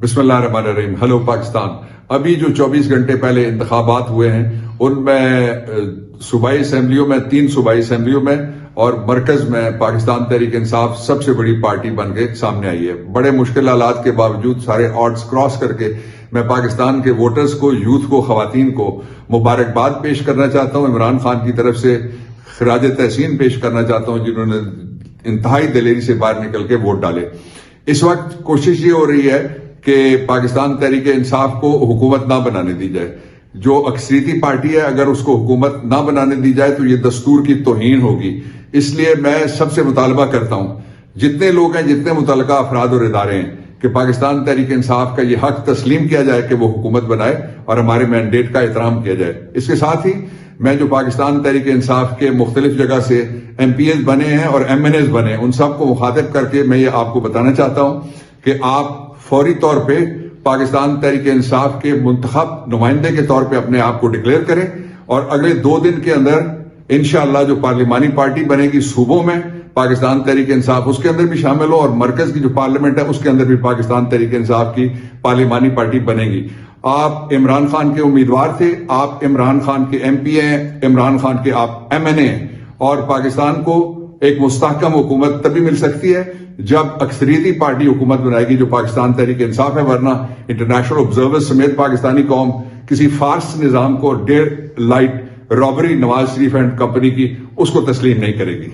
بسم اللہ الرحمن الرحیم. ہلو پاکستان. ابھی جو 24 گھنٹے پہلے انتخابات ہوئے ہیں ان میں صوبائی اسمبلیوں میں 3 صوبائی اسمبلیوں میں اور مرکز میں پاکستان تحریک انصاف سب سے بڑی پارٹی بن کے سامنے آئی ہے. بڑے مشکل حالات کے باوجود سارے آڈز کراس کر کے میں پاکستان کے ووٹرز کو، یوتھ کو، خواتین کو مبارکباد پیش کرنا چاہتا ہوں. عمران خان کی طرف سے خراج تحسین پیش کرنا چاہتا ہوں جنہوں نے انتہائی دلیری سے باہر نکل کے ووٹ ڈالے. اس وقت کوشش یہ ہو رہی ہے کہ پاکستان تحریک انصاف کو حکومت نہ بنانے دی جائے. جو اکثریتی پارٹی ہے اگر اس کو حکومت نہ بنانے دی جائے تو یہ دستور کی توہین ہوگی. اس لیے میں سب سے مطالبہ کرتا ہوں، جتنے لوگ ہیں، جتنے متعلقہ افراد اور ادارے ہیں، کہ پاکستان تحریک انصاف کا یہ حق تسلیم کیا جائے کہ وہ حکومت بنائے اور ہمارے مینڈیٹ کا احترام کیا جائے. اس کے ساتھ ہی میں جو پاکستان تحریک انصاف کے مختلف جگہ سے ایم پی ایز بنے ہیں اور ایم این ایز بنے ان سب کو مخاطب کر کے میں یہ آپ کو بتانا چاہتا ہوں کہ آپ فوری طور پہ پاکستان تحریک انصاف کے منتخب نمائندے کے طور پہ اپنے آپ کو ڈکلیئر کریں اور اگلے 2 دن کے اندر انشاءاللہ جو پارلیمانی پارٹی بنے گی صوبوں میں پاکستان تحریک انصاف اس کے اندر بھی شامل ہو اور مرکز کی جو پارلیمنٹ ہے اس کے اندر بھی پاکستان تحریک انصاف کی پارلیمانی پارٹی بنے گی. آپ عمران خان کے امیدوار تھے، آپ عمران خان کے ایم پی ہیں، عمران خان کے آپ ایم این اے ہیں اور پاکستان کو ایک مستحکم حکومت تبھی مل سکتی ہے جب اکثریتی پارٹی حکومت بنائے گی جو پاکستان تحریک انصاف ہے. ورنہ انٹرنیشنل آبزرورز سمیت پاکستانی قوم کسی فارس نظام کو daylight robbery Nawaz Sharif and company کی اس کو تسلیم نہیں کرے گی.